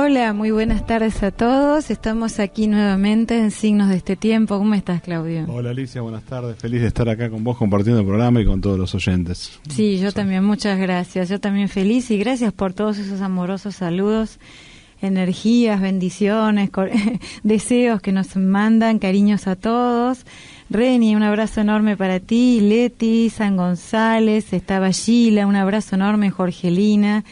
Hola, muy buenas tardes a todos. Estamos aquí nuevamente en Signos de este Tiempo. ¿Cómo estás, Claudio? Hola, Alicia, buenas tardes. Feliz de estar acá con vos compartiendo el programa y con todos los oyentes. Sí, yo también, muchas gracias. Yo también feliz y gracias por todos esos amorosos saludos, energías, bendiciones, deseos que nos mandan, cariños a todos. Reni, un abrazo enorme para ti. Leti, San González, estaba Gila, un abrazo enorme, Jorgelina.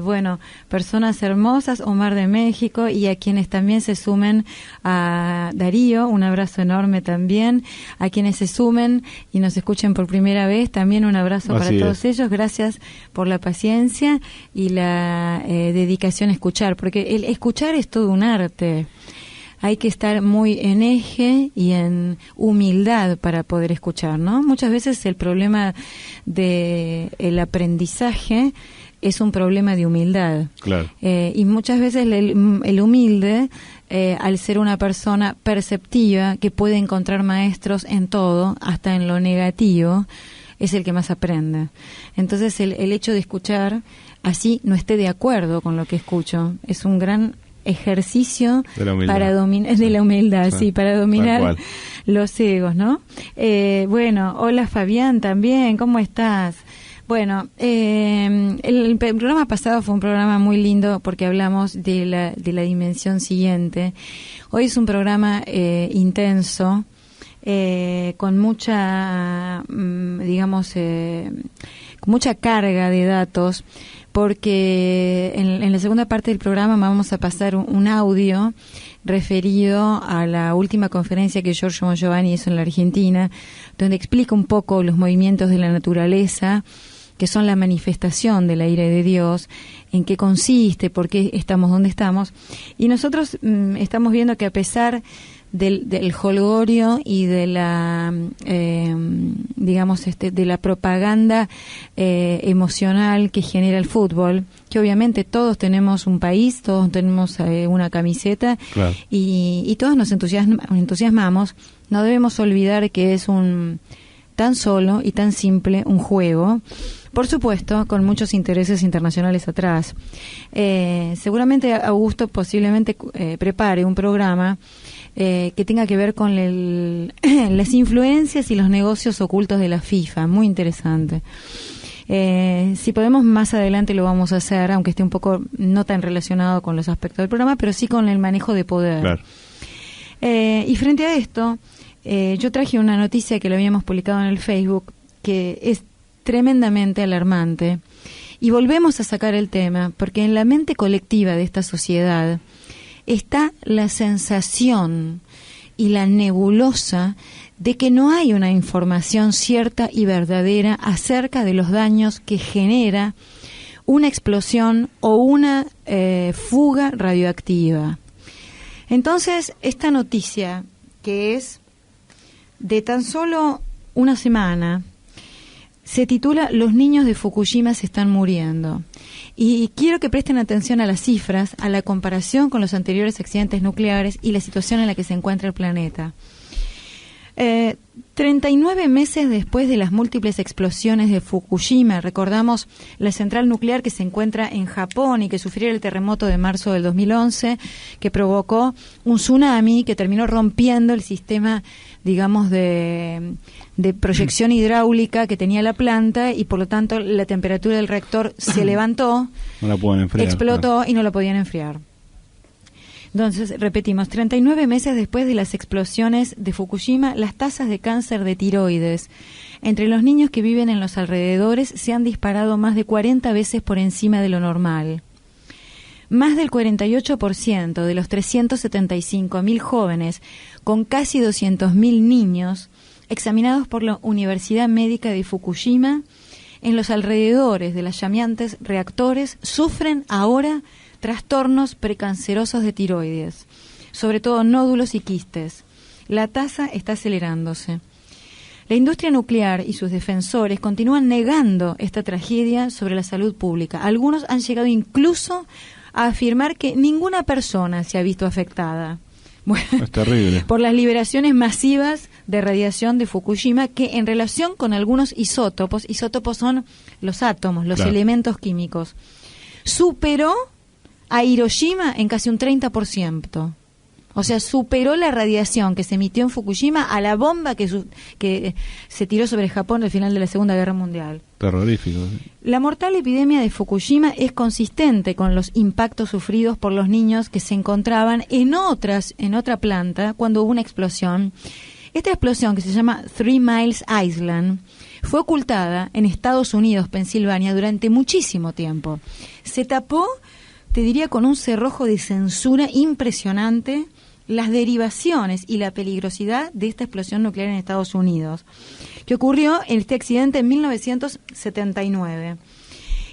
Bueno, personas hermosas, Omar de México, y a quienes también se sumen, a Darío, un abrazo enorme también, a quienes se sumen y nos escuchen por primera vez, también un abrazo para todos ellos. Gracias por la paciencia y la dedicación a escuchar, porque el escuchar es todo un arte. Hay que estar muy en eje y en humildad para poder escuchar, ¿no? Muchas veces el problema del aprendizaje es un problema de humildad. Claro. Y muchas veces el humilde, al ser una persona perceptiva que puede encontrar maestros en todo, hasta en lo negativo, es el que más aprende. Entonces el hecho de escuchar, así no esté de acuerdo con lo que escucho, es un gran ejercicio para dominar de la humildad, sí, para dominar los egos, ¿no? Bueno, hola Fabián también, ¿cómo estás? Bueno, el programa pasado fue un programa muy lindo porque hablamos de la dimensión siguiente. Hoy es un programa intenso, con mucha, digamos, con mucha carga de datos, porque en la segunda parte del programa vamos a pasar un audio referido a la última conferencia que Giorgio Mongioviani hizo en la Argentina, donde explica un poco los movimientos de la naturaleza, que son la manifestación de la ira de Dios, en qué consiste, por qué estamos donde estamos. Y nosotros estamos viendo que a pesar del jolgorio y de la, digamos, de la propaganda emocional que genera el fútbol, que obviamente todos tenemos un país, todos tenemos una camiseta, claro, y todos nos entusiasmamos, no debemos olvidar que es tan solo y tan simple un juego, por supuesto, con muchos intereses internacionales atrás. Seguramente Augusto posiblemente prepare un programa que tenga que ver con las influencias y los negocios ocultos de la FIFA, muy interesante. Si podemos, más adelante lo vamos a hacer, aunque esté un poco no tan relacionado con los aspectos del programa, pero sí con el manejo de poder. Claro. Y frente a esto, yo traje una noticia que lo habíamos publicado en el Facebook, que es tremendamente alarmante, y volvemos a sacar el tema, porque en la mente colectiva de esta sociedad está la sensación y la nebulosa de que no hay una información cierta y verdadera acerca de los daños que genera una explosión o una fuga radioactiva. Entonces, esta noticia, que es de tan solo una semana, se titula "Los niños de Fukushima se están muriendo". Y quiero que presten atención a las cifras, a la comparación con los anteriores accidentes nucleares y la situación en la que se encuentra el planeta. 39 meses después de las múltiples explosiones de Fukushima, recordamos la central nuclear que se encuentra en Japón y que sufrió el terremoto de marzo del 2011, que provocó un tsunami que terminó rompiendo el sistema, digamos, de proyección hidráulica que tenía la planta, y por lo tanto la temperatura del reactor se levantó, no la pueden enfriar, explotó, y no la podían enfriar. Entonces, repetimos, 39 meses después de las explosiones de Fukushima, las tasas de cáncer de tiroides entre los niños que viven en los alrededores se han disparado más de 40 veces por encima de lo normal. Más del 48% de los 375.000 jóvenes, con casi 200.000 niños, examinados por la Universidad Médica de Fukushima, en los alrededores de los llameantes reactores, sufren ahora trastornos precancerosos de tiroides, sobre todo nódulos y quistes. La tasa está acelerándose. La industria nuclear y sus defensores continúan negando esta tragedia sobre la salud pública. Algunos han llegado incluso a afirmar que ninguna persona se ha visto afectada. Bueno, es terrible. Por las liberaciones masivas de radiación de Fukushima, que en relación con algunos isótopos son los átomos, los elementos químicos, superó a Hiroshima en casi un 30%. O sea, superó la radiación que se emitió en Fukushima a la bomba que se tiró sobre Japón al final de la Segunda Guerra Mundial. Terrorífico. La mortal epidemia de Fukushima es consistente con los impactos sufridos por los niños que se encontraban en otra planta cuando hubo una explosión. Esta explosión, que se llama Three Miles Island, fue ocultada en Estados Unidos, Pensilvania, durante muchísimo tiempo. Se tapó, te diría, con un cerrojo de censura impresionante las derivaciones y la peligrosidad de esta explosión nuclear en Estados Unidos, que ocurrió en este accidente en 1979.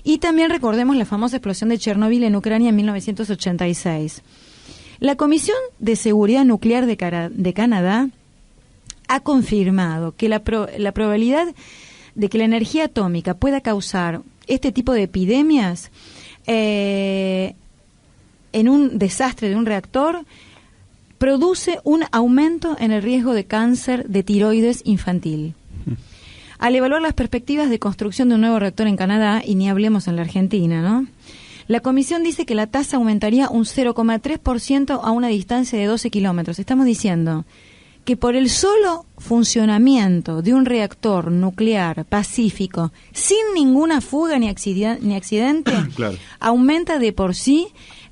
Y también recordemos la famosa explosión de Chernobyl en Ucrania en 1986. La Comisión de Seguridad Nuclear de Canadá ha confirmado que la probabilidad de que la energía atómica pueda causar este tipo de epidemias en un desastre de un reactor produce un aumento en el riesgo de cáncer de tiroides infantil. Al evaluar las perspectivas de construcción de un nuevo reactor en Canadá, y ni hablemos en la Argentina, ¿no?, la comisión dice que la tasa aumentaría un 0,3% a una distancia de 12 kilómetros. Estamos diciendo que por el solo funcionamiento de un reactor nuclear pacífico, sin ninguna fuga ni accidente, claro, aumenta de por sí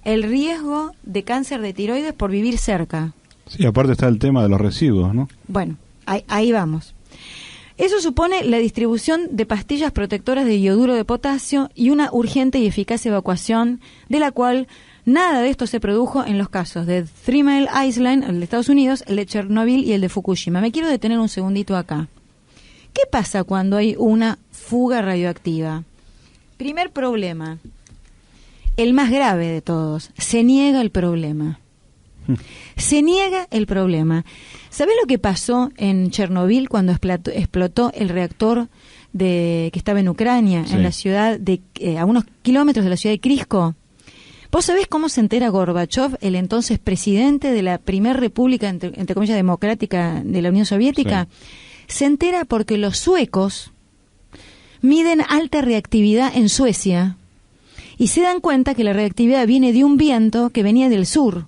el riesgo de cáncer de tiroides por vivir cerca. Sí, aparte está el tema de los residuos, ¿no? Bueno, ahí vamos. Eso supone la distribución de pastillas protectoras de iyoduro de potasio y una urgente y eficaz evacuación, de la cual nada de esto se produjo en los casos de Three Mile Island, el de Estados Unidos, el de Chernobyl y el de Fukushima. Me quiero detener un segundito acá. ¿Qué pasa cuando hay una fuga radioactiva? Primer problema, el más grave de todos, se niega el problema. Se niega el problema. ¿Sabés lo que pasó en Chernobyl cuando explotó el reactor que estaba en Ucrania, sí, en la ciudad a unos kilómetros de la ciudad de Krisko? ¿Vos sabés cómo se entera Gorbachev, el entonces presidente de la primer república, entre comillas, democrática de la Unión Soviética? Sí. Se entera porque los suecos miden alta reactividad en Suecia y se dan cuenta que la reactividad viene de un viento que venía del sur.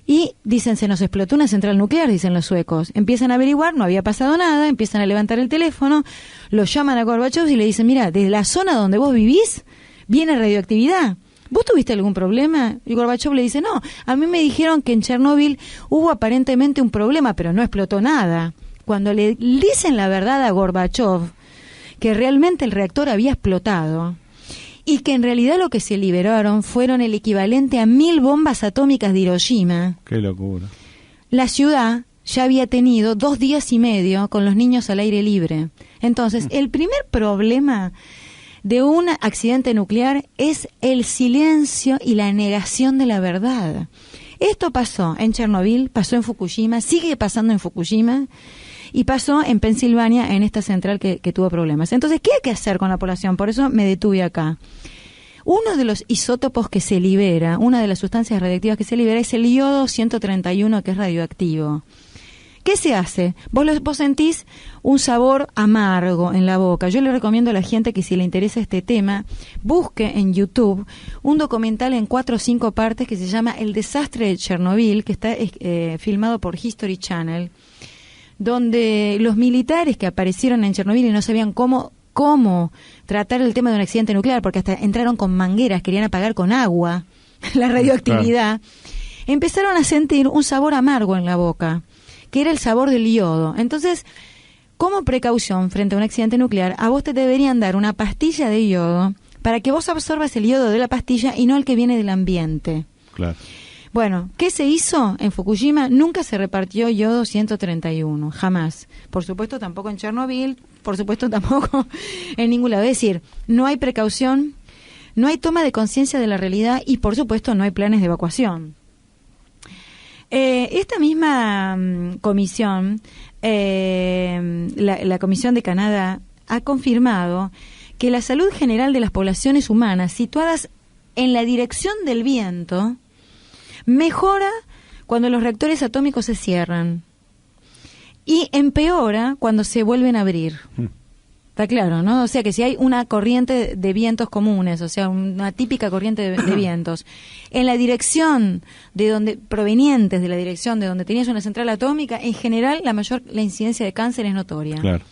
Y dicen, se nos explotó una central nuclear, dicen los suecos. Empiezan a averiguar, no había pasado nada, empiezan a levantar el teléfono, lo llaman a Gorbachev y le dicen, mira, desde la zona donde vos vivís viene radioactividad. ¿Vos tuviste algún problema? Y Gorbachev le dice, no, a mí me dijeron que en Chernobyl hubo aparentemente un problema, pero no explotó nada. Cuando le dicen la verdad a Gorbachev, que realmente el reactor había explotado, y que en realidad lo que se liberaron fueron el equivalente a 1000 bombas atómicas de Hiroshima. ¡Qué locura! La ciudad ya había tenido 2 días y medio con los niños al aire libre. Entonces, el primer problema de un accidente nuclear es el silencio y la negación de la verdad. Esto pasó en Chernobyl, pasó en Fukushima, sigue pasando en Fukushima y pasó en Pensilvania, en esta central que tuvo problemas. Entonces, ¿qué hay que hacer con la población? Por eso me detuve acá. Uno de los isótopos que se libera, una de las sustancias radiactivas que se libera es el iodo 131, que es radioactivo. ¿Qué se hace? Vos sentís un sabor amargo en la boca. Yo le recomiendo a la gente que, si le interesa este tema, busque en YouTube un documental en 4 o 5 partes que se llama El desastre de Chernobyl, que está filmado por History Channel, donde los militares que aparecieron en Chernobyl y no sabían cómo tratar el tema de un accidente nuclear, porque hasta entraron con mangueras, querían apagar con agua la radioactividad, empezaron a sentir un sabor amargo en la boca, que era el sabor del yodo. Entonces, como precaución frente a un accidente nuclear, a vos te deberían dar una pastilla de yodo para que vos absorbas el yodo de la pastilla y no el que viene del ambiente. Claro. Bueno, ¿qué se hizo en Fukushima? Nunca se repartió yodo 131, jamás. Por supuesto, tampoco en Chernobyl, por supuesto, tampoco en ningún lado. Es decir, no hay precaución, no hay toma de conciencia de la realidad y, por supuesto, no hay planes de evacuación. Esta misma comisión, la Comisión de Canadá, ha confirmado que la salud general de las poblaciones humanas situadas en la dirección del viento mejora cuando los reactores atómicos se cierran y empeora cuando se vuelven a abrir. Está claro, ¿no? O sea que si hay una corriente de vientos comunes, o sea, una típica corriente de vientos, en la dirección provenientes de la dirección de donde tenías una central atómica, en general la incidencia de cáncer es notoria. Claro.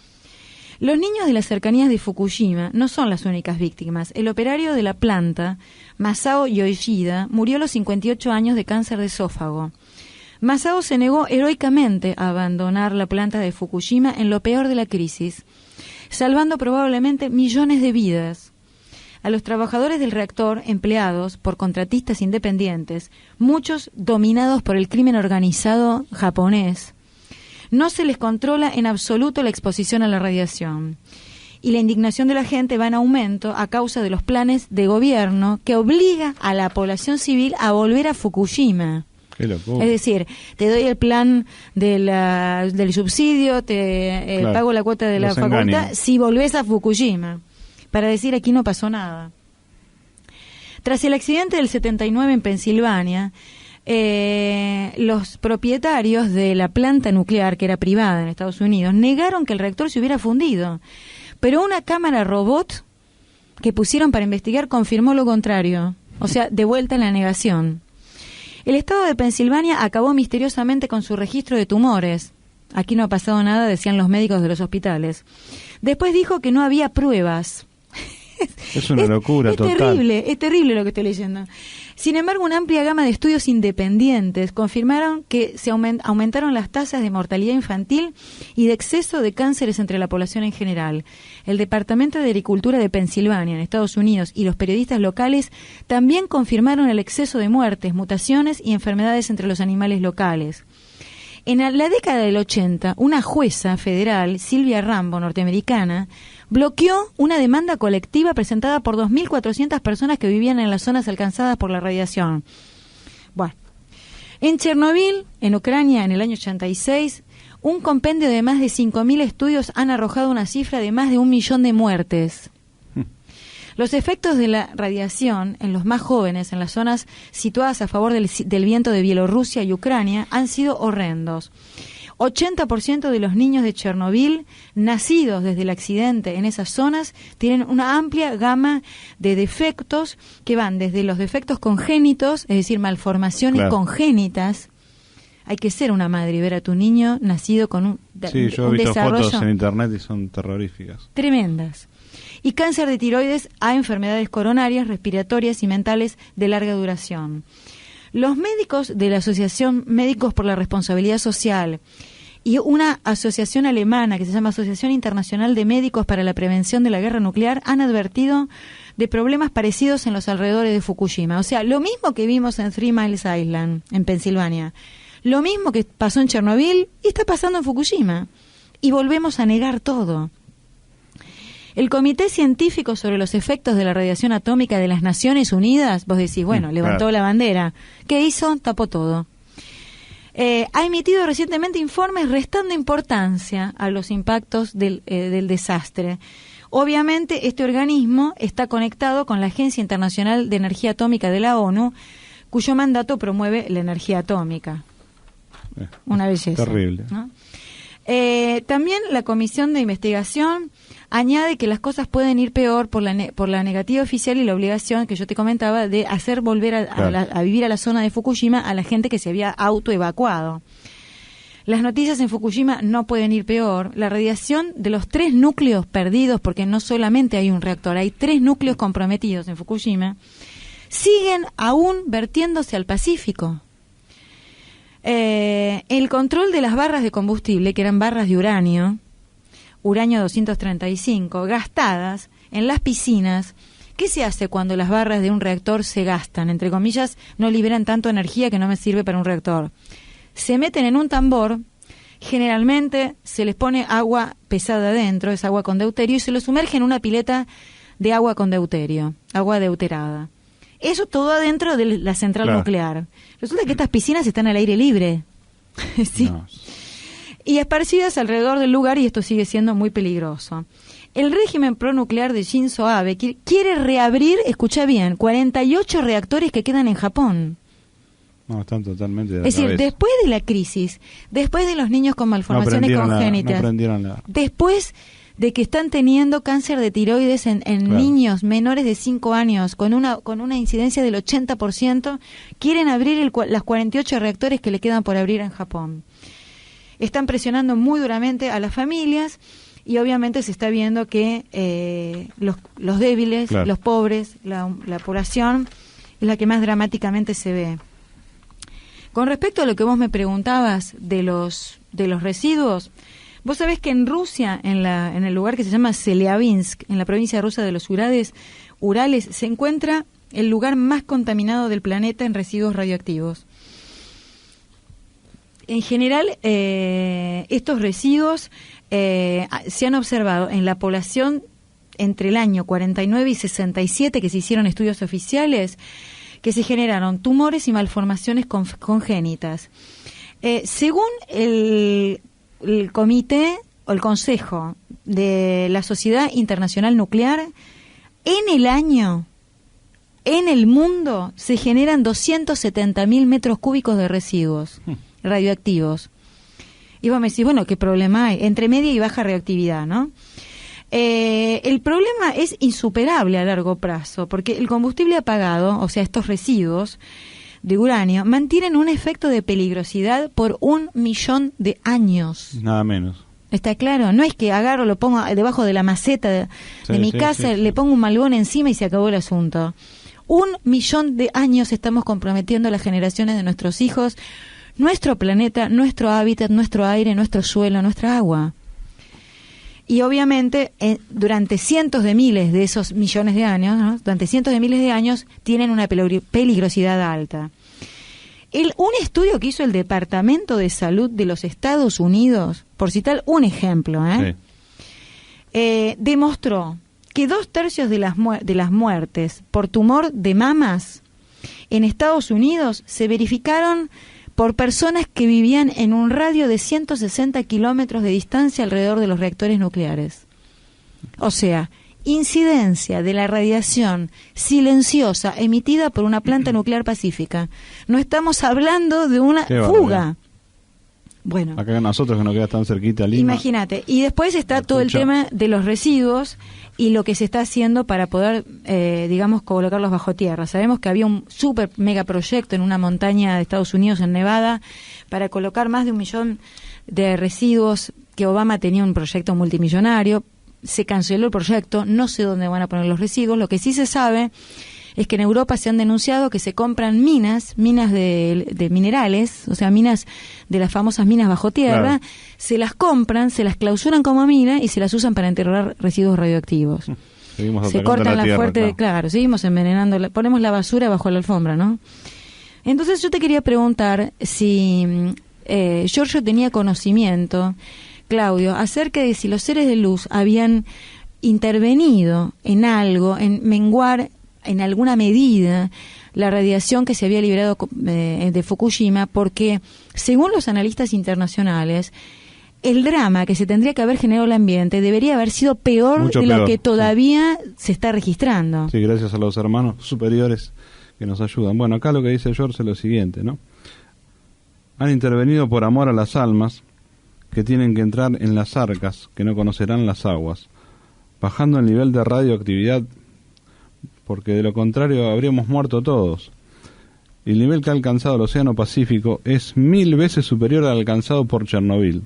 Los niños de las cercanías de Fukushima no son las únicas víctimas. El operario de la planta, Masao Yoshida, murió a los 58 años de cáncer de esófago. Masao se negó heroicamente a abandonar la planta de Fukushima en lo peor de la crisis, salvando probablemente millones de vidas. A los trabajadores del reactor, empleados por contratistas independientes, muchos dominados por el crimen organizado japonés, no se les controla en absoluto la exposición a la radiación. Y la indignación de la gente va en aumento a causa de los planes de gobierno que obliga a la población civil a volver a Fukushima. Qué locura. Es decir, te doy el plan del subsidio, Claro, pago la cuota de la facultad, engañan. si volvés a Fukushima, para decir aquí no pasó nada. Tras el accidente del 79 en Pensilvania, los propietarios de la planta nuclear, que era privada en Estados Unidos, negaron que el reactor se hubiera fundido, pero una cámara robot que pusieron para investigar confirmó lo contrario, o sea, de vuelta en la negación. El estado de Pensilvania acabó misteriosamente con su registro de tumores. Aquí no ha pasado nada, decían los médicos de los hospitales. Después dijo que no había pruebas. Es una locura total. Es terrible lo que estoy leyendo. Sin embargo, una amplia gama de estudios independientes confirmaron que se aumentaron las tasas de mortalidad infantil y de exceso de cánceres entre la población en general. El Departamento de Agricultura de Pensilvania, en Estados Unidos, y los periodistas locales también confirmaron el exceso de muertes, mutaciones y enfermedades entre los animales locales. En la década del 80, una jueza federal, Sylvia Rambo, norteamericana, bloqueó una demanda colectiva presentada por 2.400 personas que vivían en las zonas alcanzadas por la radiación. Bueno, en Chernobyl, en Ucrania, en el año 86, un compendio de más de 5.000 estudios han arrojado una cifra de más de 1 millón de muertes. Los efectos de la radiación en los más jóvenes, en las zonas situadas a favor del viento de Bielorrusia y Ucrania, han sido horrendos. 80% de los niños de Chernobyl, nacidos desde el accidente en esas zonas, tienen una amplia gama de defectos que van desde los defectos congénitos, es decir, malformaciones congénitas. Hay que ser una madre y ver a tu niño nacido con un Sí, yo he visto fotos en internet y son terroríficas. Tremendas. Y cáncer de tiroides a enfermedades coronarias, respiratorias y mentales de larga duración. Los médicos de la Asociación Médicos por la Responsabilidad Social y una asociación alemana que se llama Asociación Internacional de Médicos para la Prevención de la Guerra Nuclear han advertido de problemas parecidos en los alrededores de Fukushima. O sea, lo mismo que vimos en Three Miles Island, en Pensilvania, lo mismo que pasó en Chernobyl y está pasando en Fukushima. Y volvemos a negar todo. El Comité Científico sobre los Efectos de la Radiación Atómica de las Naciones Unidas, vos decís, bueno, levantó la bandera. ¿Qué hizo? Tapó todo. Ha emitido recientemente informes restando importancia a los impactos del desastre. Obviamente, este organismo está conectado con la Agencia Internacional de Energía Atómica de la ONU, cuyo mandato promueve la energía atómica. Una belleza. Terrible. ¿No? También la Comisión de Investigación añade que las cosas pueden ir peor por la negativa oficial y la obligación que yo te comentaba de hacer volver a vivir a la zona de Fukushima a la gente que se había autoevacuado. Las noticias en Fukushima no pueden ir peor. La radiación de los 3 núcleos perdidos, porque no solamente hay un reactor, hay 3 núcleos comprometidos en Fukushima, siguen aún vertiéndose al Pacífico. El control de las barras de combustible, que eran barras de uranio 235, gastadas en las piscinas. ¿Qué se hace cuando las barras de un reactor se gastan? Entre comillas, no liberan tanto energía que no me sirve para un reactor. Se meten en un tambor, generalmente se les pone agua pesada adentro, es agua con deuterio, y se lo sumerge en una pileta de agua con deuterio, agua deuterada. Eso todo adentro de la central nuclear. Resulta que estas piscinas están al aire libre. ¿Sí? No. Y esparcidas alrededor del lugar, y esto sigue siendo muy peligroso. El régimen pronuclear de Shinzo Abe quiere reabrir, escucha bien, 48 reactores que quedan en Japón. No, están totalmente de la cabeza. Decir, después de la crisis, después de los niños con malformaciones congénitas, después de que están teniendo cáncer de tiroides en niños menores de 5 años, con una incidencia del 80%, quieren abrir las 48 reactores que le quedan por abrir en Japón. Están presionando muy duramente a las familias y obviamente se está viendo que los débiles, claro, los pobres, la población es la que más dramáticamente se ve. Con respecto a lo que vos me preguntabas de los residuos, vos sabés que en Rusia, en el lugar que se llama Chelyabinsk, en la provincia rusa de los Urales, se encuentra el lugar más contaminado del planeta en residuos radioactivos. En general, estos residuos se han observado en la población entre el año 49 y 67, que se hicieron estudios oficiales, que se generaron tumores y malformaciones congénitas. Según el comité o el consejo de la Sociedad Internacional Nuclear, en el mundo se generan 270.000 metros cúbicos de residuos radioactivos. Y vos me decís, bueno, ¿qué problema hay? Entre media y baja radioactividad, ¿no? El problema es insuperable a largo plazo, porque el combustible apagado, o sea, estos residuos de uranio, mantienen un efecto de peligrosidad por 1.000.000 de años. Nada menos. ¿Está claro? No es que agarro, lo pongo debajo de la maceta de mi casa, le pongo un malbón encima y se acabó el asunto. 1.000.000 de años estamos comprometiendo las generaciones de nuestros hijos, nuestro planeta, nuestro hábitat, nuestro aire, nuestro suelo, nuestra agua. Y obviamente durante cientos de miles de esos millones de años, ¿no? Durante cientos de miles de años tienen una peligrosidad alta. Un estudio que hizo el Departamento de Salud de los Estados Unidos, por citar un ejemplo, demostró que 2/3 de las muertes por tumor de mamas en Estados Unidos se verificaron por personas que vivían en un radio de 160 kilómetros de distancia alrededor de los reactores nucleares. O sea, incidencia de la radiación silenciosa emitida por una planta nuclear pacífica. No estamos hablando de una fuga. Bueno, acá nosotros que nos queda tan cerquita Lima. Imagínate. Y después está todo el tema de los residuos y lo que se está haciendo para poder, colocarlos bajo tierra. Sabemos que había un super mega proyecto en una montaña de Estados Unidos, en Nevada, para colocar más de 1.000.000 de residuos, que Obama tenía un proyecto multimillonario. Se canceló el proyecto, no sé dónde van a poner los residuos. Lo que sí se sabe es que en Europa se han denunciado que se compran minas de minerales, o sea, minas de las famosas minas bajo tierra, claro. Se las compran, se las clausuran como mina y se las usan para enterrar residuos radioactivos. Se cortan la fuerte, claro, seguimos envenenando, ponemos la basura bajo la alfombra, ¿no? Entonces yo te quería preguntar si Giorgio tenía conocimiento, Claudio, acerca de si los seres de luz habían intervenido en algo, en menguar en alguna medida la radiación que se había liberado de Fukushima, porque según los analistas internacionales, el drama que se tendría que haber generado el ambiente debería haber sido peor de lo que todavía se está registrando. Sí, gracias a los hermanos superiores que nos ayudan. Bueno, acá lo que dice George es lo siguiente, ¿no? Han intervenido por amor a las almas que tienen que entrar en las arcas que no conocerán las aguas, bajando el nivel de radioactividad, porque de lo contrario habríamos muerto todos. El nivel que ha alcanzado el Océano Pacífico es 1000 veces superior al alcanzado por Chernobyl.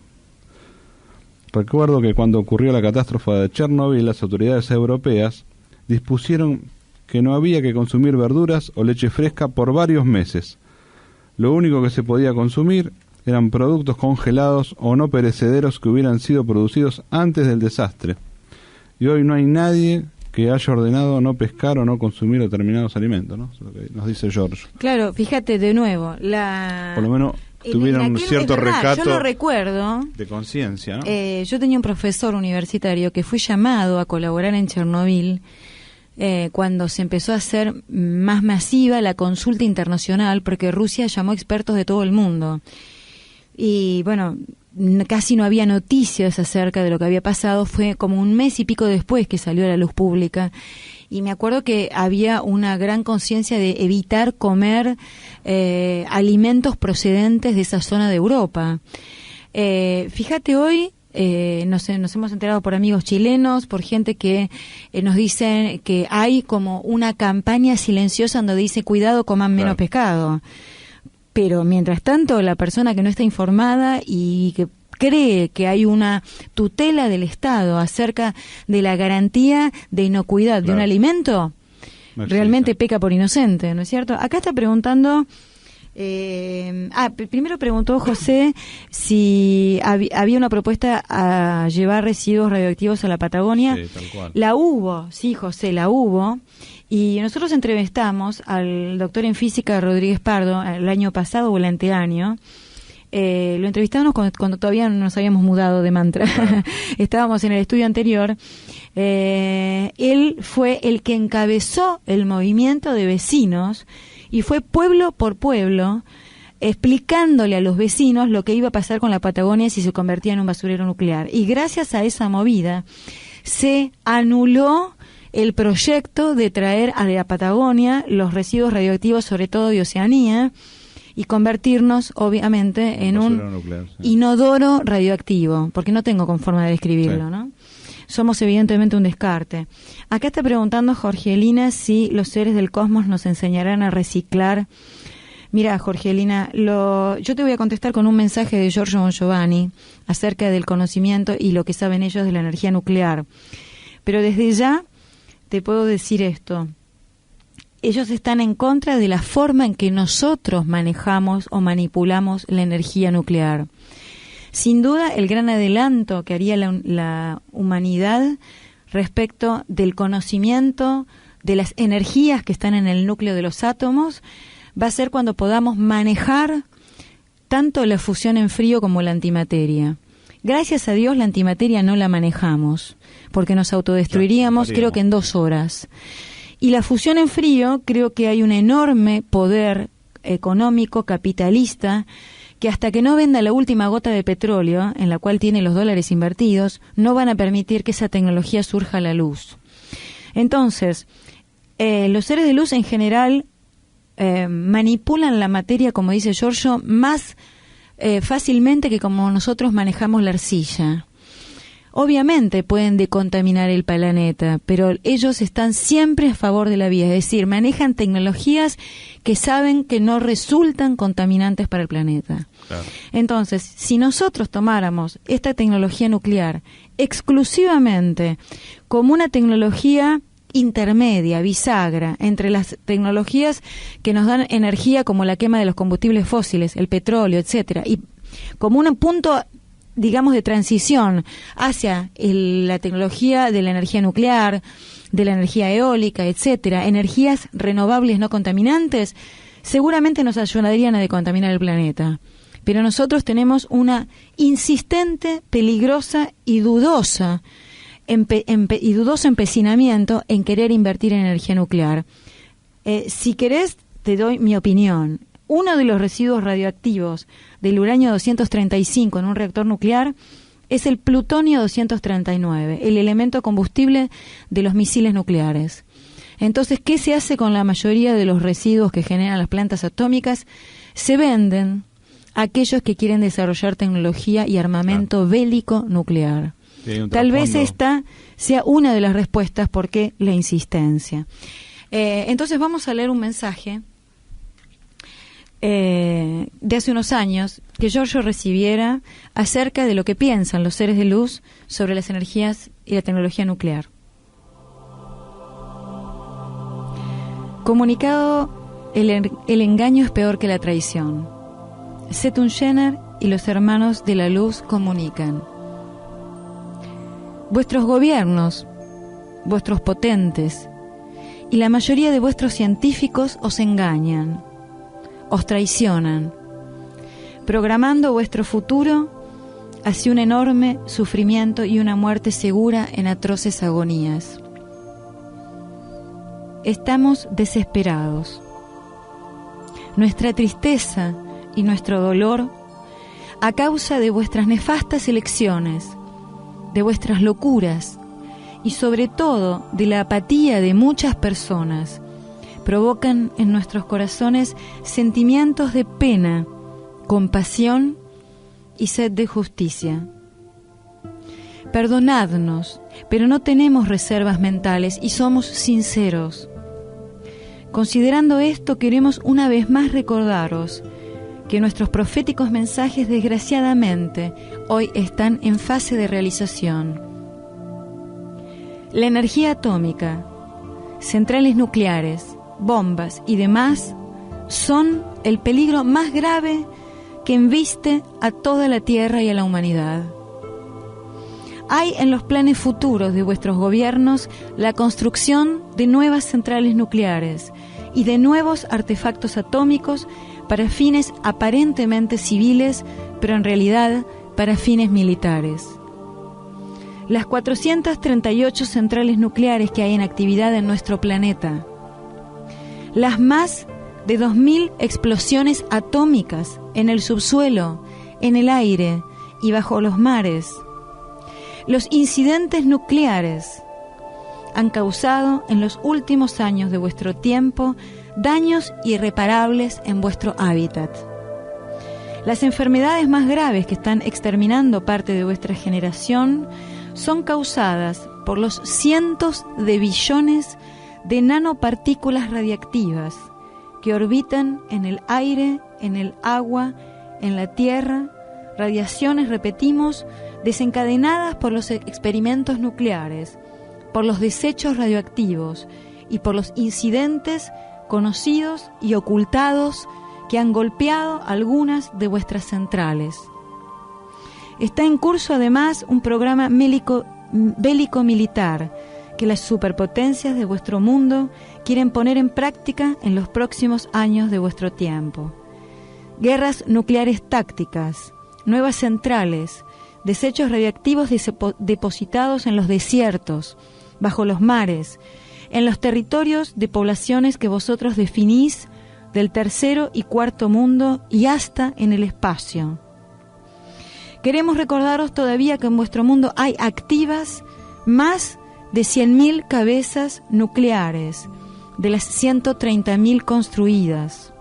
Recuerdo que cuando ocurrió la catástrofe de Chernobyl, las autoridades europeas dispusieron que no había que consumir verduras o leche fresca por varios meses. Lo único que se podía consumir eran productos congelados o no perecederos que hubieran sido producidos antes del desastre. Y hoy no hay nadie que haya ordenado no pescar o no consumir determinados alimentos, ¿no? Eso es lo que nos dice George. Claro, fíjate de nuevo, por lo menos tuvieron un cierto recato. Yo lo recuerdo. De conciencia, ¿no? Yo tenía un profesor universitario que fue llamado a colaborar en Chernobyl cuando se empezó a hacer más masiva la consulta internacional, porque Rusia llamó expertos de todo el mundo. Y bueno, casi no había noticias acerca de lo que había pasado. Fue como un mes y pico después que salió a la luz pública. Y me acuerdo que había una gran conciencia de evitar comer alimentos procedentes de esa zona de Europa. Fíjate hoy nos hemos enterado por amigos chilenos, por gente que nos dicen que hay como una campaña silenciosa donde dice cuidado, coman menos pescado. Pero mientras tanto, la persona que no está informada y que cree que hay una tutela del Estado acerca de la garantía de inocuidad de un alimento, realmente peca por inocente, ¿no es cierto? Acá está preguntando... primero preguntó José si había una propuesta a llevar residuos radioactivos a la Patagonia. Sí, tal cual. La hubo, sí, José, la hubo. Y nosotros entrevistamos al doctor en física Rodríguez Pardo el año pasado o el anteaño. Lo entrevistamos cuando todavía no nos habíamos mudado de Mantra. Claro. Estábamos en el estudio anterior. Él fue el que encabezó el movimiento de vecinos y fue pueblo por pueblo explicándole a los vecinos lo que iba a pasar con la Patagonia si se convertía en un basurero nuclear. Y gracias a esa movida se anuló el proyecto de traer a la Patagonia los residuos radioactivos, sobre todo de Oceanía, y convertirnos, obviamente, en un nuclear, inodoro radioactivo, porque no tengo con forma de describirlo, ¿no? Somos evidentemente un descarte. Acá está preguntando Jorgelina si los seres del cosmos nos enseñarán a reciclar. Mira, Jorgelina, yo te voy a contestar con un mensaje de Giorgio Bongiovanni acerca del conocimiento y lo que saben ellos de la energía nuclear. Pero desde ya te puedo decir esto. Ellos están en contra de la forma en que nosotros manejamos o manipulamos la energía nuclear. Sin duda, el gran adelanto que haría la humanidad respecto del conocimiento de las energías que están en el núcleo de los átomos va a ser cuando podamos manejar tanto la fusión en frío como la antimateria. Gracias a Dios la antimateria no la manejamos, porque nos autodestruiríamos creo que en 2 horas. Y la fusión en frío, creo que hay un enorme poder económico, capitalista, que hasta que no venda la última gota de petróleo, en la cual tiene los dólares invertidos, no van a permitir que esa tecnología surja a la luz. Entonces, los seres de luz en general manipulan la materia, como dice Giorgio, más fácilmente que como nosotros manejamos la arcilla. Obviamente pueden decontaminar el planeta, pero ellos están siempre a favor de la vida, es decir, manejan tecnologías que saben que no resultan contaminantes para el planeta. Claro. Entonces, si nosotros tomáramos esta tecnología nuclear exclusivamente como una tecnología intermedia, bisagra, entre las tecnologías que nos dan energía como la quema de los combustibles fósiles, el petróleo, etcétera, y como un punto, digamos, de transición hacia la tecnología de la energía nuclear, de la energía eólica, etcétera, energías renovables no contaminantes, seguramente nos ayudarían a decontaminar el planeta. Pero nosotros tenemos una insistente, peligrosa y dudoso empecinamiento en querer invertir en energía nuclear. Si querés, te doy mi opinión. Uno de los residuos radioactivos del uranio 235 en un reactor nuclear es el plutonio 239, el elemento combustible de los misiles nucleares. Entonces, ¿qué se hace con la mayoría de los residuos que generan las plantas atómicas? Se venden a aquellos que quieren desarrollar tecnología y armamento bélico nuclear. Tal vez esta sea una de las respuestas por qué la insistencia. Entonces vamos a leer un mensaje de hace unos años que Giorgio recibiera acerca de lo que piensan los seres de luz sobre las energías y la tecnología nuclear. Comunicado: el engaño es peor que la traición. Setun Jenner y los hermanos de la luz comunican: vuestros gobiernos, vuestros potentes y la mayoría de vuestros científicos os engañan, os traicionan, programando vuestro futuro hacia un enorme sufrimiento y una muerte segura en atroces agonías. Estamos desesperados. Nuestra tristeza y nuestro dolor, a causa de vuestras nefastas elecciones, de vuestras locuras y sobre todo de la apatía de muchas personas, provocan en nuestros corazones sentimientos de pena, compasión y sed de justicia. Perdonadnos, pero no tenemos reservas mentales y somos sinceros. Considerando esto, queremos una vez más recordaros que nuestros proféticos mensajes, desgraciadamente, hoy están en fase de realización. La energía atómica, centrales nucleares, bombas y demás son el peligro más grave que embiste a toda la Tierra y a la humanidad. Hay en los planes futuros de vuestros gobiernos la construcción de nuevas centrales nucleares y de nuevos artefactos atómicos para fines aparentemente civiles, pero en realidad para fines militares. Las 438 centrales nucleares que hay en actividad en nuestro planeta, las más de 2.000 explosiones atómicas en el subsuelo, en el aire y bajo los mares, los incidentes nucleares han causado en los últimos años de vuestro tiempo daños irreparables en vuestro hábitat. Las enfermedades más graves que están exterminando parte de vuestra generación son causadas por los cientos de billones de nanopartículas radiactivas que orbitan en el aire, en el agua, en la tierra, radiaciones, repetimos, desencadenadas por los experimentos nucleares, por los desechos radioactivos y por los incidentes conocidos y ocultados que han golpeado algunas de vuestras centrales. Está en curso además un programa bélico-militar que las superpotencias de vuestro mundo quieren poner en práctica en los próximos años de vuestro tiempo. Guerras nucleares tácticas, nuevas centrales, desechos radiactivos depositados en los desiertos, bajo los mares, en los territorios de poblaciones que vosotros definís del tercero y cuarto mundo y hasta en el espacio. Queremos recordaros todavía que en vuestro mundo hay activas más de 100.000 cabezas nucleares, de las 130.000 construidas.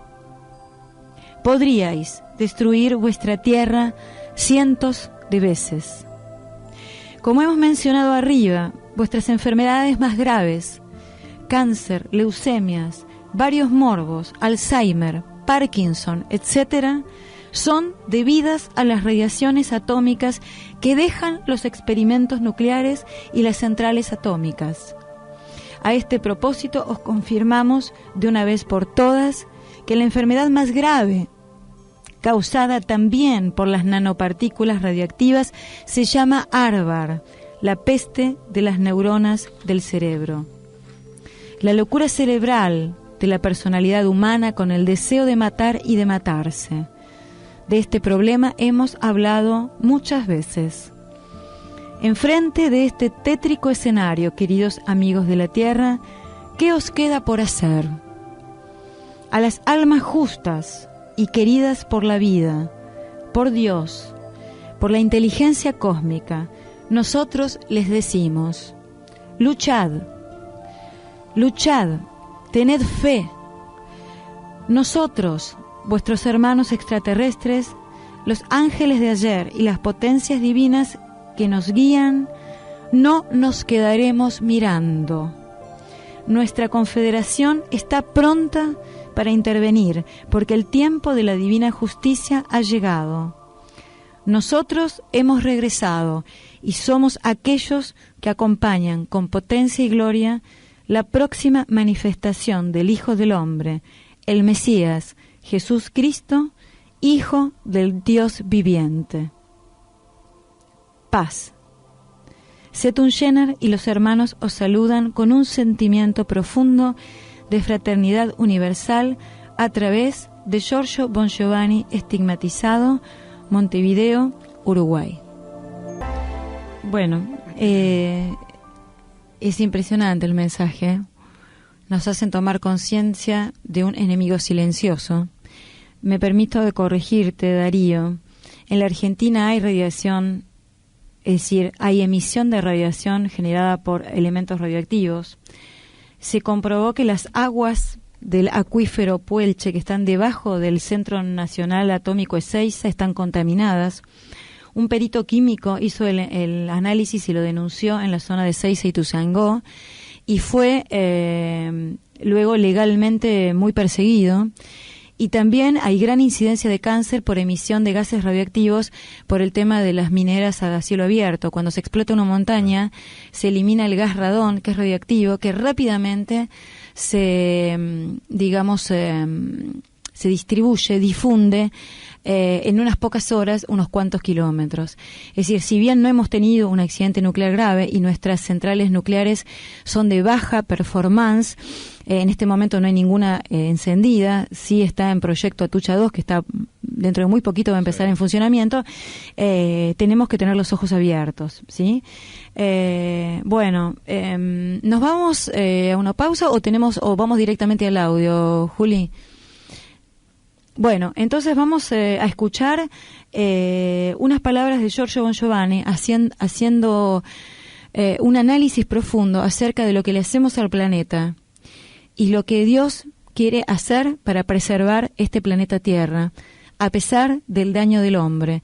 Podríais destruir vuestra tierra cientos de veces. Como hemos mencionado arriba, vuestras enfermedades más graves, cáncer, leucemias, varios morbos, Alzheimer, Parkinson, etc., son debidas a las radiaciones atómicas que dejan los experimentos nucleares y las centrales atómicas. A este propósito os confirmamos de una vez por todas que la enfermedad más grave, causada también por las nanopartículas radioactivas, se llama Arvar, la peste de las neuronas del cerebro. La locura cerebral de la personalidad humana con el deseo de matar y de matarse. De este problema hemos hablado muchas veces. Enfrente de este tétrico escenario, queridos amigos de la Tierra, ¿qué os queda por hacer? A las almas justas y queridas por la vida, por Dios, por la inteligencia cósmica, nosotros les decimos: luchad, luchad, tened fe. Nosotros, vuestros hermanos extraterrestres, los ángeles de ayer y las potencias divinas que nos guían, no nos quedaremos mirando. Nuestra confederación está pronta para intervenir, porque el tiempo de la divina justicia ha llegado. Nosotros hemos regresado y somos aquellos que acompañan con potencia y gloria la próxima manifestación del Hijo del Hombre, el Mesías, Jesús Cristo, Hijo del Dios viviente. Paz. Setun Jenner y los hermanos os saludan con un sentimiento profundo de fraternidad universal a través de Giorgio Bongiovanni, estigmatizado, Montevideo, Uruguay. Bueno, es impresionante el mensaje. Nos hacen tomar conciencia de un enemigo silencioso. Me permito de corregirte, Darío. En la Argentina hay radiación, es decir, hay emisión de radiación generada por elementos radioactivos. Se comprobó que las aguas del acuífero Puelche, que están debajo del Centro Nacional Atómico Ezeiza, están contaminadas. un perito químico hizo el análisis y lo denunció en la zona de Seiza y Tuzangó, y fue luego legalmente muy perseguido. Y también hay gran incidencia de cáncer por emisión de gases radioactivos por el tema de las mineras a cielo abierto. Cuando se explota una montaña, se elimina el gas radón, que es radioactivo, que rápidamente se distribuye, difunde en unas pocas horas, unos cuantos kilómetros. Es decir, si bien no hemos tenido un accidente nuclear grave y nuestras centrales nucleares son de baja performance, en este momento no hay ninguna encendida, sí está en proyecto Atucha 2, que está dentro de muy poquito va a empezar en funcionamiento, tenemos que tener los ojos abiertos, ¿sí? ¿Nos vamos a una pausa o vamos directamente al audio, Juli? Bueno, entonces vamos a escuchar unas palabras de Giorgio Bongiovanni haciendo un análisis profundo acerca de lo que le hacemos al planeta y lo que Dios quiere hacer para preservar este planeta Tierra, a pesar del daño del hombre,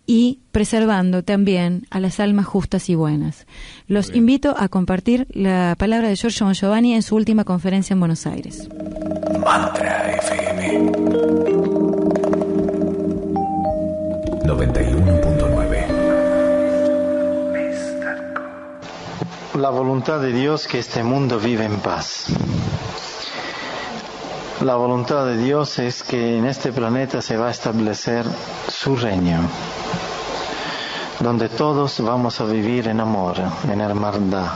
y preservando también a las almas justas y buenas. Los invito a compartir la palabra de Giorgio Bongiovanni en su última conferencia en Buenos Aires. Mantra FM 91.9. La voluntad de Dios que este mundo vive en paz. La voluntad de Dios es que en este planeta se va a establecer su reino, donde todos vamos a vivir en amor, en hermandad,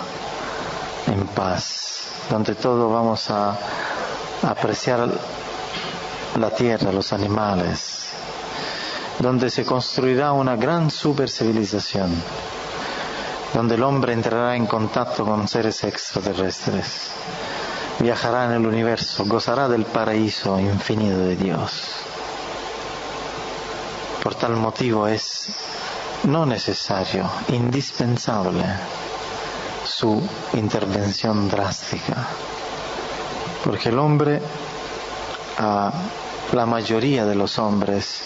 en paz, donde todos vamos a apreciar la tierra, los animales, donde se construirá una gran supercivilización, donde el hombre entrará en contacto con seres extraterrestres, viajará en el universo, gozará del paraíso infinito de Dios. Por tal motivo es no necesario, indispensable su intervención drástica, porque el hombre, la mayoría de los hombres,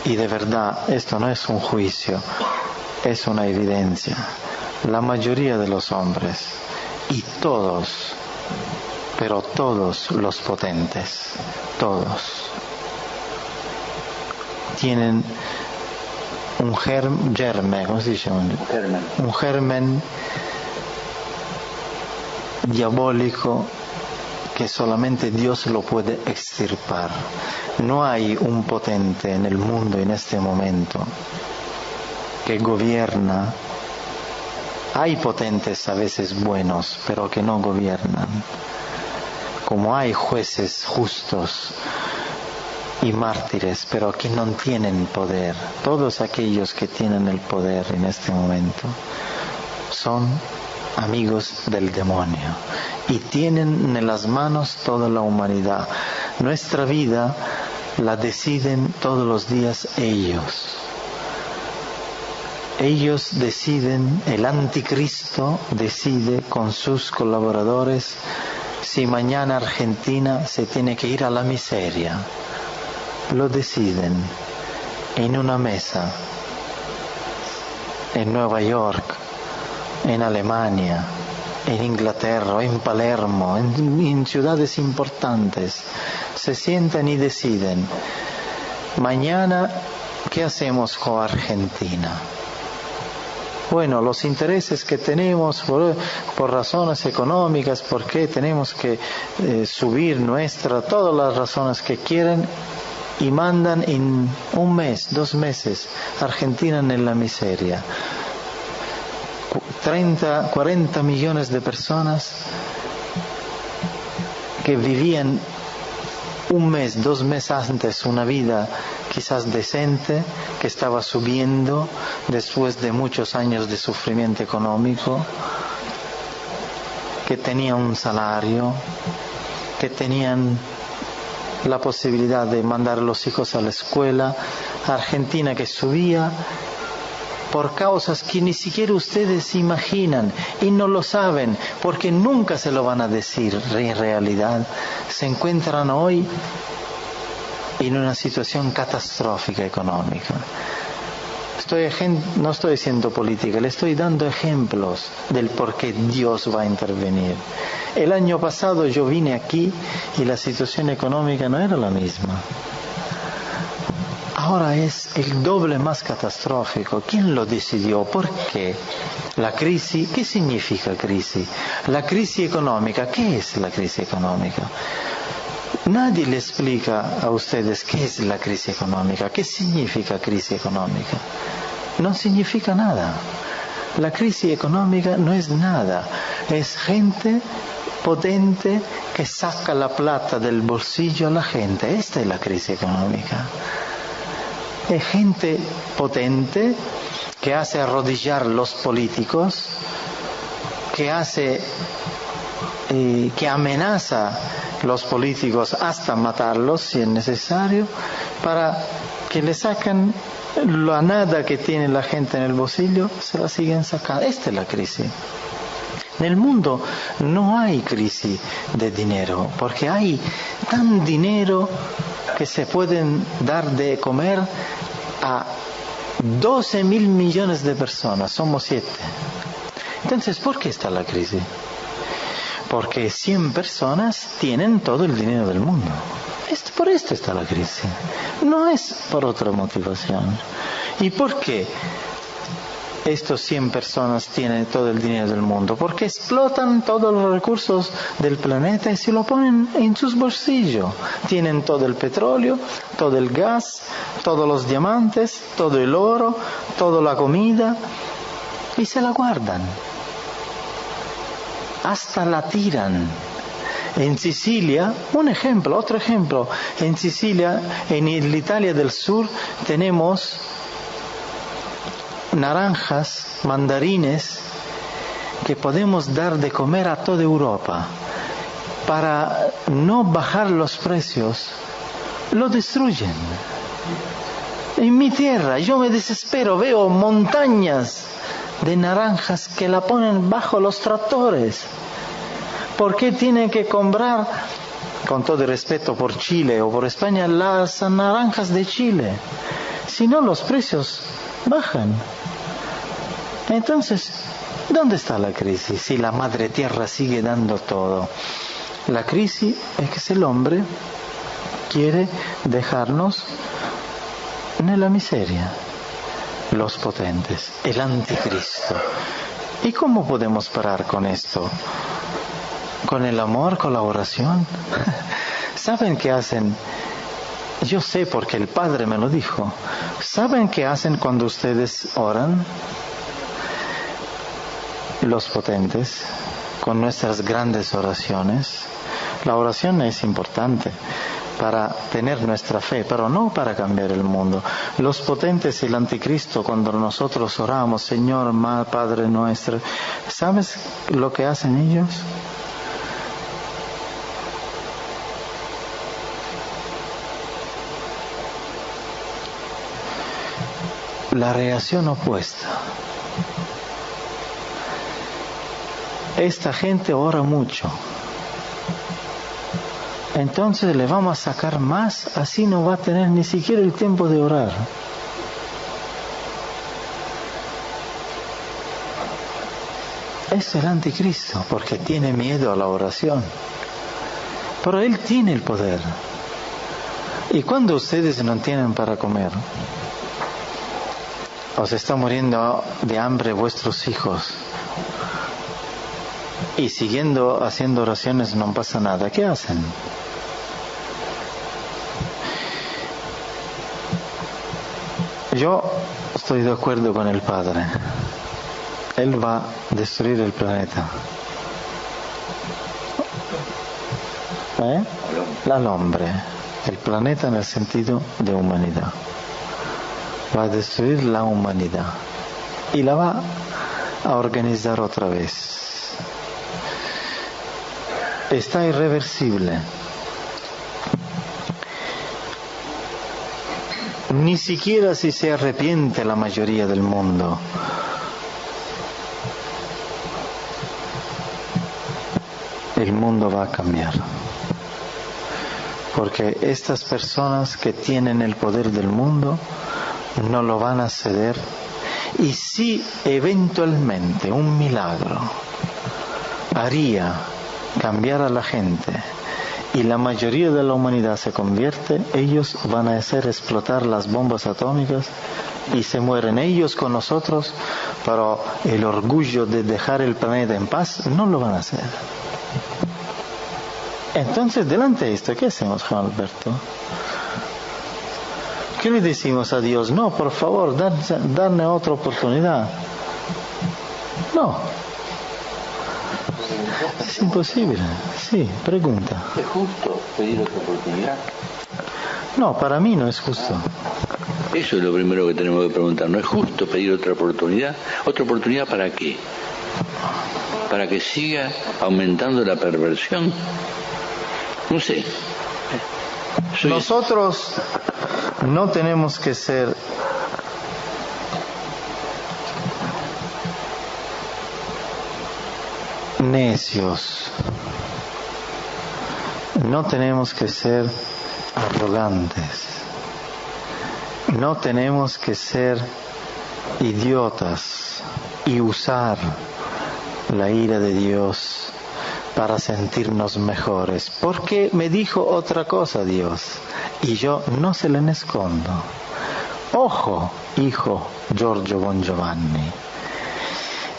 y de verdad esto no es un juicio, es una evidencia, la mayoría de los hombres y todos, pero todos los potentes, todos, tienen un germen, ¿cómo se dice? Un germen diabólico que solamente Dios lo puede extirpar. No hay un potente en el mundo en este momento que gobierna. Hay potentes a veces buenos, pero que no gobiernan. Como hay jueces justos y mártires, pero que no tienen poder. Todos aquellos que tienen el poder en este momento son amigos del demonio y tienen en las manos toda la humanidad. Nuestra vida la deciden todos los días ellos. Ellos deciden, el anticristo decide con sus colaboradores si mañana Argentina se tiene que ir a la miseria. Lo deciden en una mesa, en Nueva York, en Alemania, en Inglaterra, en Palermo, en ciudades importantes. Se sientan y deciden, mañana, ¿qué hacemos con Argentina? Bueno, los intereses que tenemos por razones económicas, porque tenemos que subir todas las razones que quieren, y mandan en un mes, 2 meses, Argentina en la miseria. 30, 40 millones de personas que vivían un mes, 2 meses antes una vida quizás decente, que estaba subiendo después de muchos años de sufrimiento económico, que tenían un salario, que tenían la posibilidad de mandar a los hijos a la escuela. Argentina que subía por causas que ni siquiera ustedes imaginan y no lo saben, porque nunca se lo van a decir. En realidad se encuentran hoy en una situación catastrófica económica. No estoy haciendo política, le estoy dando ejemplos del por qué Dios va a intervenir. El año pasado yo vine aquí y la situación económica no era la misma. Ahora es el doble más catastrófico. ¿Quién lo decidió? ¿Por qué? La crisis, ¿qué significa crisis? La crisis económica, ¿qué es la crisis económica? Nadie le explica a ustedes qué es la crisis económica, qué significa crisis económica. No significa nada. La crisis económica no es nada. Es gente potente que saca la plata del bolsillo a la gente. Esta es la crisis económica. Es gente potente que hace arrodillar los políticos, que amenaza los políticos hasta matarlos si es necesario, para que le saquen la nada que tiene la gente en el bolsillo, se la siguen sacando. Esta es la crisis. En el mundo no hay crisis de dinero, porque hay tan dinero que se pueden dar de comer a 12.000 millones de personas, somos 7. Entonces, ¿por qué está la crisis? Porque 100 personas tienen todo el dinero del mundo. Por esto está la crisis. No es por otra motivación. ¿Y por qué estos 100 personas tienen todo el dinero del mundo? Porque explotan todos los recursos del planeta y se lo ponen en sus bolsillos. Tienen todo el petróleo, todo el gas, todos los diamantes, todo el oro, toda la comida y se la guardan. Hasta la tiran. En Sicilia, otro ejemplo, en Sicilia, en Italia del Sur, tenemos naranjas, mandarines, que podemos dar de comer a toda Europa. Para no bajar los precios, lo destruyen. En mi tierra, yo me desespero, veo montañas de naranjas que la ponen bajo los tractores. ¿Por qué tienen que comprar, con todo el respeto por Chile o por España, las naranjas de Chile? Si no, los precios bajan. Entonces, ¿dónde está la crisis si la madre tierra sigue dando todo? La crisis es que el hombre quiere dejarnos en la miseria. Los potentes, el anticristo. ¿Y cómo podemos parar con esto? ¿Con el amor, con la oración? ¿Saben qué hacen? Yo sé porque el Padre me lo dijo. ¿Saben qué hacen cuando ustedes oran? Los potentes, con nuestras grandes oraciones. La oración es importante para tener nuestra fe, pero no para cambiar el mundo. Los potentes y el anticristo, cuando nosotros oramos, Señor, Padre nuestro, ¿sabes lo que hacen ellos? La reacción opuesta. Esta gente ora mucho. Entonces le vamos a sacar más, así no va a tener ni siquiera el tiempo de orar. Es el anticristo, porque tiene miedo a la oración. Pero él tiene el poder. Y cuando ustedes no tienen para comer, os está muriendo de hambre vuestros hijos, y siguiendo haciendo oraciones no pasa nada, ¿qué hacen? Yo estoy de acuerdo con el Padre. Él va a destruir el planeta. Al hombre. El planeta en el sentido de humanidad. Va a destruir la humanidad. Y la va a organizar otra vez. Está irreversible. Ni siquiera si se arrepiente la mayoría del mundo. El mundo va a cambiar. Porque estas personas que tienen el poder del mundo no lo van a ceder. Y si eventualmente un milagro haría cambiar a la gente y la mayoría de la humanidad se convierte, ellos van a hacer explotar las bombas atómicas y se mueren ellos con nosotros, pero el orgullo de dejar el planeta en paz no lo van a hacer. Entonces, delante de esto, ¿qué hacemos, Juan Alberto? ¿Qué le decimos a Dios? No, por favor, darme otra oportunidad. No. Es imposible. Sí, pregunta. ¿Es justo pedir otra oportunidad? No, para mí no es justo. Eso es lo primero que tenemos que preguntar. ¿No es justo pedir otra oportunidad? ¿Otra oportunidad para qué? ¿Para que siga aumentando la perversión? No sé. Nosotros no tenemos que ser necios, no tenemos que ser arrogantes, no tenemos que ser idiotas y usar la ira de Dios para sentirnos mejores, porque me dijo otra cosa Dios y yo no se le escondo. Ojo, hijo Giorgio Bongiovanni,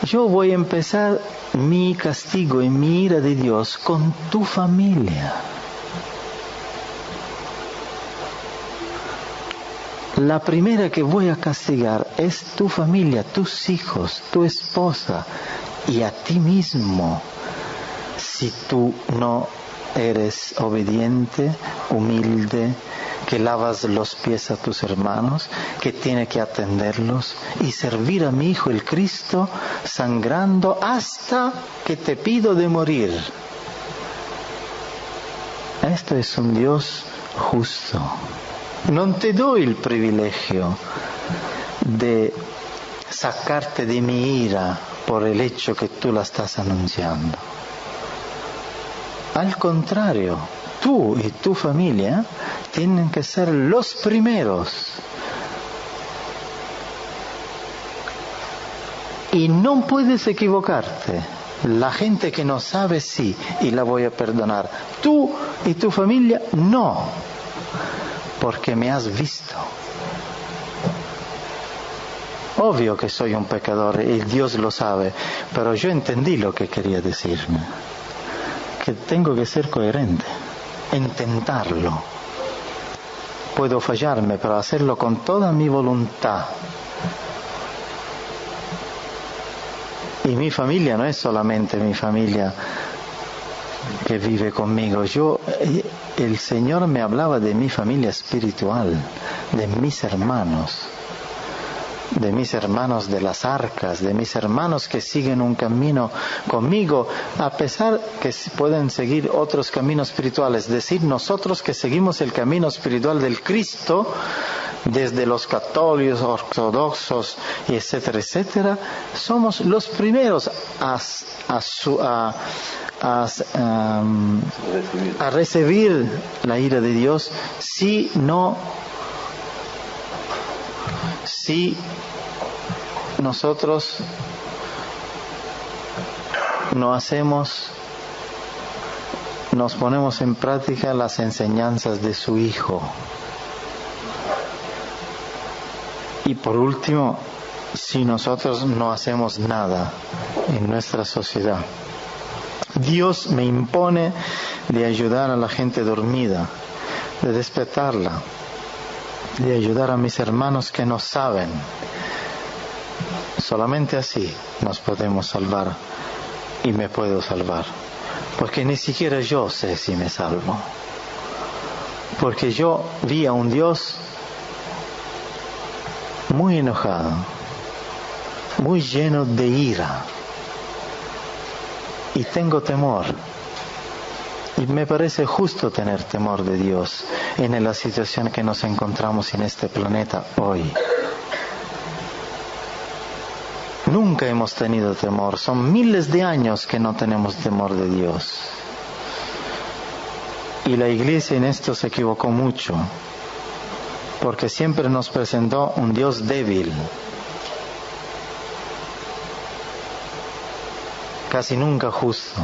yo voy a empezar mi castigo y mi ira de Dios con tu familia. La primera que voy a castigar es tu familia, tus hijos, tu esposa y a ti mismo. Si tú no eres obediente, humilde, que lavas los pies a tus hermanos, que tiene que atenderlos y servir a mi Hijo el Cristo, sangrando hasta que te pido de morir. Esto es un Dios justo. No te doy el privilegio de sacarte de mi ira por el hecho que tú la estás anunciando. Al contrario, tú y tu familia tienen que ser los primeros. Y no puedes equivocarte. La gente que no sabe, sí, y la voy a perdonar. Tú y tu familia, no. Porque me has visto. Obvio que soy un pecador y Dios lo sabe, pero yo entendí lo que quería decirme. Que tengo que ser coherente, intentarlo. Puedo fallarme, pero hacerlo con toda mi voluntad. Y mi familia no es solamente mi familia que vive conmigo. El Señor me hablaba de mi familia espiritual, de mis hermanos. De mis hermanos de las arcas, de mis hermanos que siguen un camino conmigo, a pesar que pueden seguir otros caminos espirituales. Es decir, nosotros que seguimos el camino espiritual del Cristo, desde los católicos, ortodoxos, y etcétera, etcétera, somos los primeros a recibir la ira de Dios si nosotros nos ponemos en práctica las enseñanzas de su Hijo. Y por último, si nosotros no hacemos nada en nuestra sociedad, Dios me impone de ayudar a la gente dormida, de despertarla, de ayudar a mis hermanos que no saben. Solamente así nos podemos salvar y me puedo salvar. Porque ni siquiera yo sé si me salvo. Porque yo vi a un Dios muy enojado, muy lleno de ira. Y tengo temor. Y me parece justo tener temor de Dios en la situación que nos encontramos en este planeta hoy. Nunca hemos tenido temor. Son miles de años que no tenemos temor de Dios. Y la Iglesia en esto se equivocó mucho. porque siempre nos presentó un Dios débil, casi nunca justo.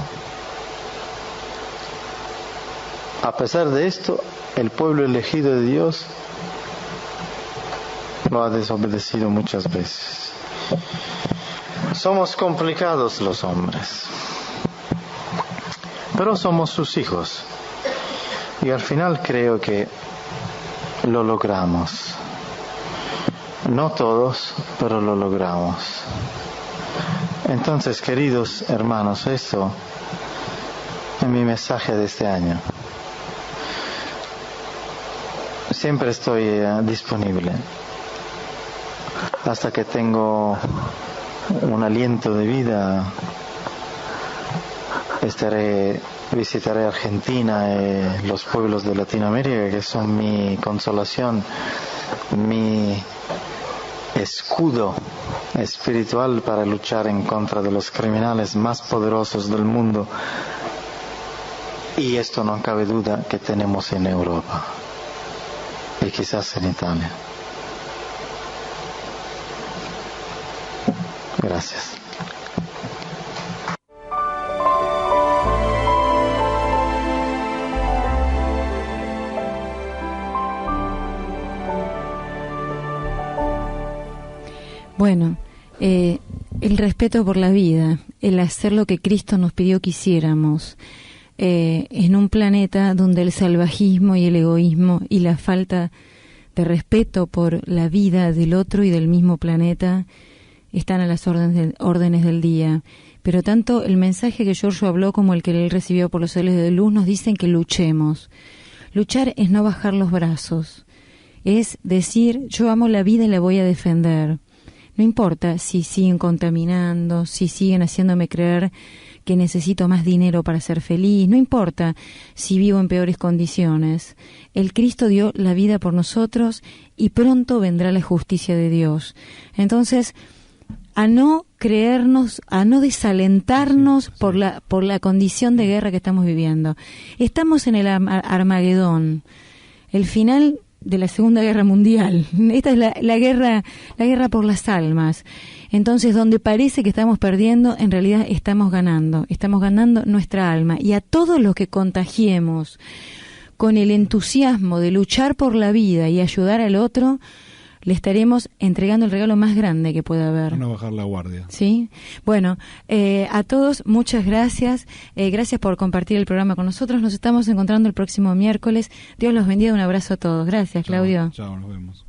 A pesar de esto, el pueblo elegido de Dios lo ha desobedecido muchas veces. Somos complicados los hombres, pero somos sus hijos y al final creo que lo logramos. No todos, pero lo logramos. Entonces, queridos hermanos, esto es mi mensaje de este año. Siempre estoy disponible. Hasta que tengo un aliento de vida, visitaré Argentina y los pueblos de Latinoamérica, que son mi consolación, mi escudo espiritual para luchar en contra de los criminales más poderosos del mundo. Y esto no cabe duda que tenemos en Europa y quizás en Italia. Gracias. Bueno, el respeto por la vida, el hacer lo que Cristo nos pidió que hiciéramos, en un planeta donde el salvajismo y el egoísmo y la falta de respeto por la vida del otro y del mismo planeta están a las órdenes del día. Pero tanto el mensaje que Giorgio habló como el que él recibió por los soles de luz nos dicen que luchemos. Luchar es no bajar los brazos, es decir, yo amo la vida y la voy a defender. No importa si siguen contaminando, si siguen haciéndome creer que necesito más dinero para ser feliz, no importa si vivo en peores condiciones. El Cristo dio la vida por nosotros y pronto vendrá la justicia de Dios. Entonces, a no creernos, a no desalentarnos por la condición de guerra que estamos viviendo. Estamos en el Armagedón, el final de la Segunda Guerra Mundial. Esta es la guerra por las almas. Entonces, donde parece que estamos perdiendo, en realidad estamos ganando nuestra alma. Y a todos los que contagiemos con el entusiasmo de luchar por la vida y ayudar al otro, le estaremos entregando el regalo más grande que pueda haber. No bajar la guardia. ¿Sí? Bueno, a todos muchas gracias. Gracias por compartir el programa con nosotros. Nos estamos encontrando el próximo miércoles. Dios los bendiga. Un abrazo a todos. Gracias, Claudio. Chao, nos vemos.